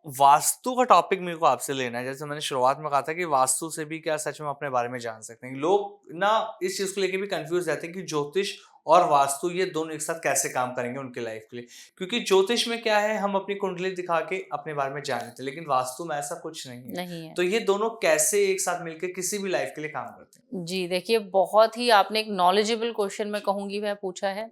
वास्तु का टॉपिक मेरे को आपसे लेना है। जैसे मैंने शुरुआत में कहा था कि वास्तु से भी क्या सच में अपने बारे में जान सकते हैं। लोग ना इस चीज़ को लेके भी कंफ्यूज रहते हैं कि ज्योतिष और वास्तु ये दोनों एक साथ कैसे काम करेंगे उनकी लाइफ के लिए। क्योंकि ज्योतिष में क्या है, हम अपनी कुंडली दिखा के अपने बारे में जान लेते हैं, लेकिन वास्तु में ऐसा कुछ नहीं है। नहीं है। तो ये दोनों कैसे एक साथ मिलकर किसी भी लाइफ के लिए काम करते हैं? जी, देखिए बहुत ही आपने एक नॉलेजेबल क्वेश्चन मैं कहूँगी वह पूछा है।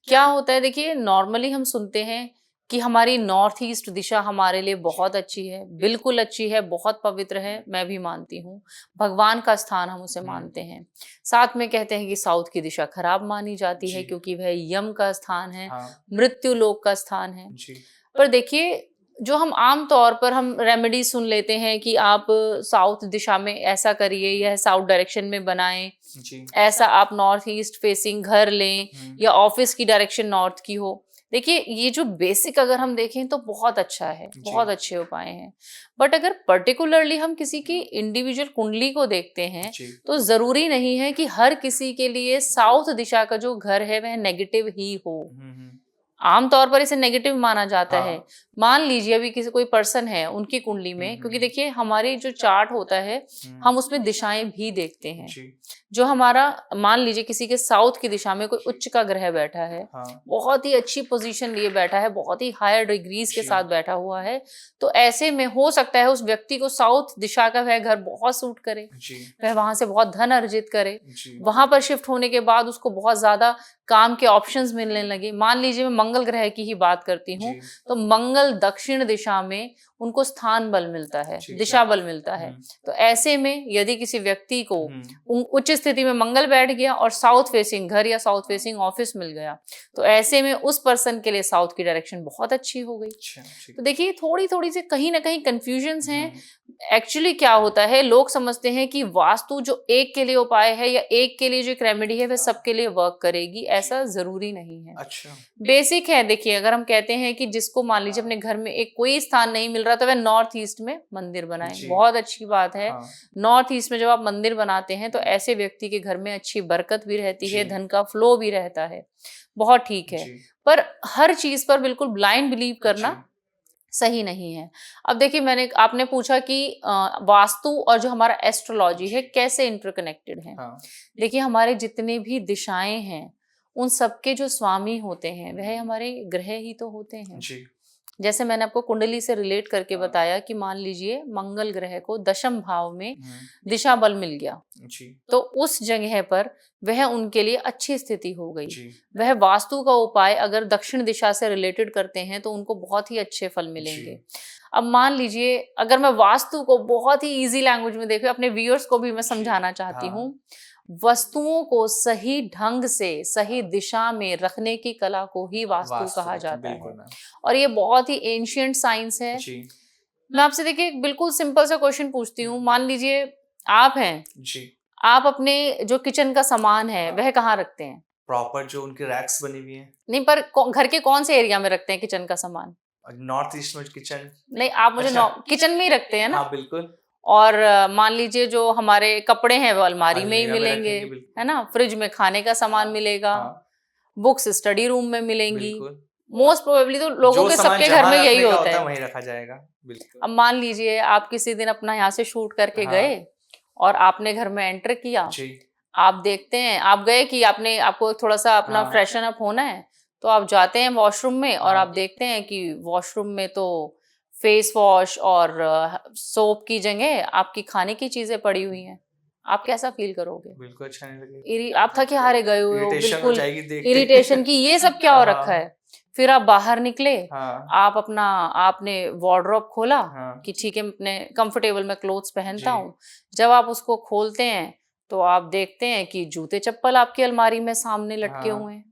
क्या होता है देखिए नॉर्मली हम सुनते हैं कि हमारी नॉर्थ ईस्ट दिशा हमारे लिए बहुत अच्छी है, बिल्कुल अच्छी है, बहुत पवित्र है, मैं भी मानती हूँ। भगवान का स्थान हम उसे मानते हैं। साथ में कहते हैं कि साउथ की दिशा खराब मानी जाती है जी। क्योंकि वह यम का स्थान है, हाँ। मृत्यु लोक का स्थान है। जी। पर देखिए जो हम आम तौर पर हम रेमेडी सुन लेते हैं कि आप साउथ दिशा में ऐसा करिए, यह साउथ डायरेक्शन में बनाएं, जी। ऐसा आप नॉर्थ ईस्ट फेसिंग घर लें या ऑफिस की डायरेक्शन नॉर्थ की हो। देखिए ये जो बेसिक अगर हम देखें तो बहुत अच्छा है, बहुत अच्छे उपाय हैं। बट अगर पर्टिकुलरली हम किसी की इंडिविजुअल कुंडली को देखते हैं जी। तो जरूरी नहीं है कि हर किसी के लिए साउथ दिशा का जो घर है वह नेगेटिव ही हो। आम तौर पर इसे नेगेटिव माना जाता है। हाँ। मान लीजिए अभी किसी कोई पर्सन है उनकी कुंडली में, क्योंकि देखिए हमारी जो चार्ट होता है हम उसमें दिशाएं भी देखते हैं। जी। जो हमारा मान लीजिए किसी के साउथ की दिशा में कोई उच्च का ग्रह बैठा है, हाँ। बहुत ही अच्छी पोजीशन लिए बैठा है, बहुत ही हायर डिग्रीज के जी। साथ बैठा हुआ है, तो ऐसे में हो सकता है उस व्यक्ति को साउथ दिशा का वह घर बहुत सूट करे, जी। वह वहां से बहुत धन अर्जित करे, जी। वहां पर शिफ्ट होने के बाद उसको बहुत ज्यादा काम के ऑप्शंस मिलने लगे। मान लीजिए मैं मंगल ग्रह की ही बात करती हूँ, जी। तो मंगल दक्षिण दिशा में उनको स्थान बल मिलता है, ठीक है। दिशा बल मिलता है। तो ऐसे में यदि किसी व्यक्ति को उच्च स्थिति में मंगल बैठ गया और साउथ फेसिंग घर या साउथ फेसिंग ऑफिस मिल गया, तो ऐसे में उस पर्सन के लिए साउथ की डायरेक्शन बहुत अच्छी हो गई। अच्छा, ठीक तो है। देखिए थोड़ी थोड़ी से कहीं ना कहीं कंफ्यूजन्स हैं। एक्चुअली क्या होता है, लोग समझते हैं कि वास्तु जो एक के लिए उपाय है या एक के लिए जो एक रेमेडी है वह सबके लिए वर्क करेगी, ऐसा जरूरी नहीं है। अच्छा। बेसिक है। देखिए अगर हम कहते हैं कि जिसको मान लीजिए अपने घर में एक कोई स्थान नहीं मिल रहा तो वह नॉर्थ ईस्ट में मंदिर बनाए, जी। बहुत अच्छी बात है। हाँ। नॉर्थ ईस्ट में जब आप मंदिर बनाते हैं तो ऐसे व्यक्ति के घर में अच्छी बरकत भी रहती है, जी। धन का फ्लो भी रहता है, बहुत ठीक है। जी। पर हर चीज पर बिल्कुल ब्लाइंड बिलीव करना जी। सही नहीं है। अब देखिए आपने पूछा कि वास्तु और जो हमारा एस्ट्रोलॉजी है कैसे इंटरकनेक्टेड है। हाँ। देखिए हमारे जितने भी दिशाएं हैं उन सबके जो स्वामी होते हैं वह हमारे ग्रह ही तो होते हैं। जी। जैसे मैंने आपको कुंडली से रिलेट करके बताया कि मान लीजिए मंगल ग्रह को दशम भाव में दिशा बल मिल गया, जी। तो उस जगह पर वह उनके लिए अच्छी स्थिति हो गई। जी। वह वास्तु का उपाय अगर दक्षिण दिशा से रिलेटेड करते हैं तो उनको बहुत ही अच्छे फल मिलेंगे। अब मान लीजिए अगर मैं वास्तु को बहुत ही इजी लैंग्वेज में देखूं, अपने व्यूअर्स को भी मैं समझाना चाहती हूँ, वस्तुओं को सही ढंग से सही दिशा में रखने की कला को ही वास्तु कहा जाता है। और ये बहुत ही एंशिएंट साइंस है। जी। मैं आपसे देखिए एक बिल्कुल सिंपल सा क्वेश्चन पूछती हूँ। मान लीजिए आप हैं जी। आप अपने जो किचन का सामान है वह कहाँ रखते हैं? प्रॉपर जो उनकी रैक्स बनी हुई है। नहीं, पर घर के कौन से एरिया में रखते हैं किचन का सामान? नॉर्थ ईस्ट में किचन। नहीं, आप मुझे अच्छा। किचन में ही रखते हैं ना? हाँ बिल्कुल। और मान लीजिए जो हमारे कपड़े हैं वो अलमारी में ही अलमीरा में मिलेंगे, रखेंगे, बिल्कुल। है ना? फ्रिज में खाने का सामान मिलेगा, हाँ। बुक्स स्टडी रूम में मिलेंगी। बिल्कुल। मोस्ट प्रोबेबली तो लोगों जो के सामान सबके घर जहाँ में यही रखने का होता होता है है। वहीं रखा जाएगा। बिल्कुल। अब मान लीजिए आप किसी दिन अपना यहाँ से शूट करके हाँ। गए और आपने घर में एंटर किया, जी। आप देखते हैं, आप गए कि आपको थोड़ा सा अपना फ्रेशन अप होना है, तो आप जाते हैं वॉशरूम में और आप देखते हैं कि वॉशरूम में तो फेस वॉश और सोप की जगह आपकी खाने की चीजें पड़ी हुई हैं। आप कैसा फील करोगे? बिल्कुल अच्छा नहीं लगेगा। आप थके हारे गए हुए हो, इरिटेशन हो बिल्कुल जाएगी देख के। इरिटेशन की ये सब क्या हो रखा है। फिर आप बाहर निकले, हाँ। आपने वार्डरोब खोला हाँ। कि ठीक है मैं अपने कंफर्टेबल में क्लोथ्स पहनता हूँ। जब आप उसको खोलते हैं तो आप देखते हैं कि जूते चप्पल आपकी अलमारी में सामने लटके हुए हैं।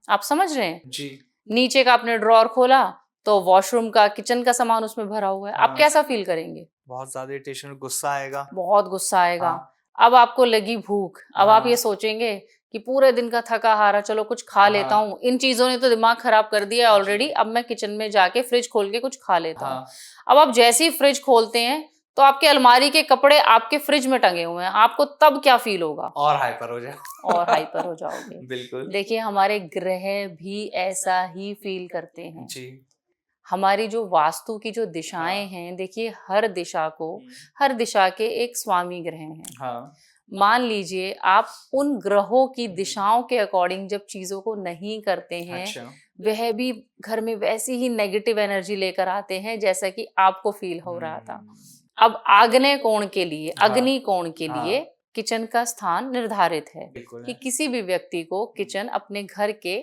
आप समझ रहे हैं? जी। नीचे का आपने ड्रॉर खोला तो वॉशरूम का किचन का सामान उसमें भरा हुआ है। आप कैसा फील करेंगे? बहुत ज्यादा इरिटेशन, गुस्सा आएगा। बहुत गुस्सा आएगा। अब आपको लगी भूख, अब आप ये सोचेंगे कि पूरे दिन का थका हारा चलो कुछ खा लेता हूँ। इन चीजों ने तो दिमाग खराब कर दिया है ऑलरेडी, अब मैं किचन में जाके फ्रिज खोल के कुछ खा लेता हूँ। अब आप जैसे ही फ्रिज खोलते हैं तो आपके अलमारी के कपड़े आपके फ्रिज में टंगे हुए हैं, आपको तब क्या फील होगा? और हाइपर हो जाओगे। बिल्कुल। देखिए हमारे ग्रह भी ऐसा ही फील करते हैं। जी। हमारी जो वास्तु की जो दिशाएं हाँ। हैं, देखिए हर दिशा को, हर दिशा के एक स्वामी ग्रह हैं। हाँ। मान लीजिए आप उन ग्रहों की दिशाओं के अकॉर्डिंग जब चीजों को नहीं करते हैं, अच्छा। वह भी घर में वैसी ही नेगेटिव एनर्जी लेकर आते हैं जैसा कि आपको फील हो रहा था। अब आग्नेय कोण के लिए, हाँ। अग्नि कोण के लिए हाँ। किचन का स्थान निर्धारित है बिल्कुल कि है। किसी भी व्यक्ति को किचन अपने घर के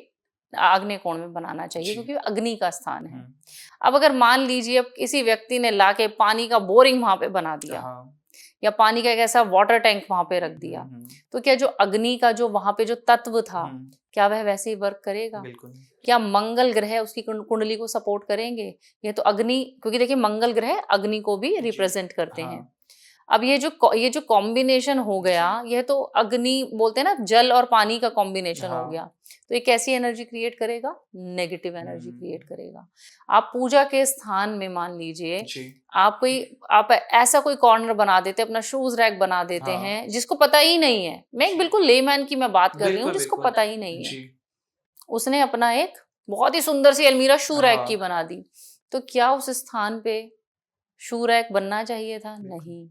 आग्नेय कोण में बनाना चाहिए, जी। क्योंकि वो अग्नि का स्थान है। हम्म। अब अगर मान लीजिए अब किसी व्यक्ति ने लाके पानी का बोरिंग वहां पे बना दिया, हाँ। या पानी का एक ऐसा वाटर टैंक वहां पे रख दिया, तो क्या जो अग्नि का जो वहां पे जो तत्व था, क्या वह वैसे ही वर्क करेगा? बिल्कुल। क्या मंगल ग्रह उसकी कुंडली को सपोर्ट करेंगे? ये तो अग्नि, क्योंकि देखिए मंगल ग्रह अग्नि को भी रिप्रेजेंट करते हैं। हाँ। अब ये जो कॉम्बिनेशन हो गया, यह तो अग्नि बोलते हैं ना, जल और पानी का कॉम्बिनेशन हो हाँ। गया, तो ये कैसी एनर्जी क्रिएट करेगा? नेगेटिव एनर्जी क्रिएट करेगा। आप पूजा के स्थान में मान लीजिए जी। आप ऐसा कोई कॉर्नर बना देते, अपना शूज रैक बना देते हाँ। हैं, जिसको पता ही नहीं है, मैं एक बिल्कुल लेमैन की मैं बात कर रही हूँ, बिल्कुल जिसको बिल्कुल। पता ही नहीं है, जी। उसने अपना एक बहुत ही सुंदर सी अलमीरा शू रैक की हाँ। बना दी, तो क्या उस स्थान पे शू रैक बनना चाहिए था? बिल्कुल। नहीं।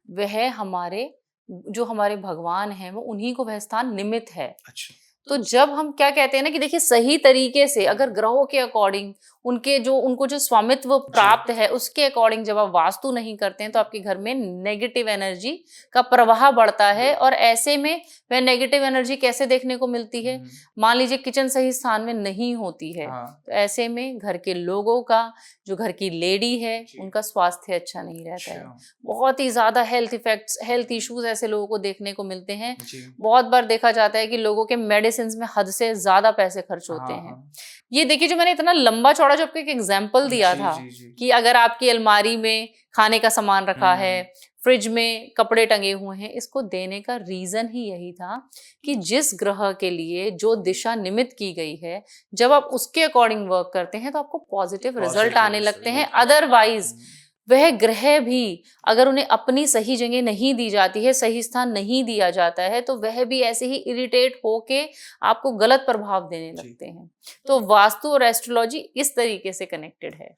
वह हमारे जो हमारे भगवान हैं, वो उन्हीं को वह स्थान निमित्त है। अच्छा। तो जब हम क्या कहते हैं ना कि देखिए सही तरीके से अगर ग्रहों के अकॉर्डिंग उनको जो स्वामित्व प्राप्त है, उसके अकॉर्डिंग जब आप वास्तु नहीं करते हैं, तो आपके घर में नेगेटिव एनर्जी का प्रवाह बढ़ता है। और ऐसे में वह नेगेटिव एनर्जी कैसे देखने को मिलती है? मान लीजिए किचन सही स्थान में नहीं होती है, हाँ। तो ऐसे में घर के लोगों का, जो घर की लेडी है, जी। उनका स्वास्थ्य अच्छा नहीं रहता है। अच्छा। बहुत ही ज्यादा हेल्थ इफेक्ट्स, हेल्थ इश्यूज ऐसे लोगों को देखने को मिलते हैं। जी। बहुत बार देखा जाता है कि लोगों के मेडिसिन में हद से ज्यादा पैसे खर्च होते हाँ। हैं। हाँ। ये देखिए, जो मैंने इतना लंबा चौड़ा जो आपको एक एग्जाम्पल दिया जी था जी जी। कि अगर आपकी अलमारी में खाने का सामान रखा है, फ्रिज में कपड़े टंगे हुए हैं, इसको देने का रीजन ही यही था कि जिस ग्रह के लिए जो दिशा निमित्त की गई है, जब आप उसके अकॉर्डिंग वर्क करते हैं तो आपको पॉजिटिव रिजल्ट आने लगते हैं। अदरवाइज वह ग्रह भी अगर उन्हें अपनी सही जगह नहीं दी जाती है, सही स्थान नहीं दिया जाता है, तो वह भी ऐसे ही इरिटेट होके आपको गलत प्रभाव देने लगते हैं। तो वास्तु और एस्ट्रोलॉजी इस तरीके से कनेक्टेड है।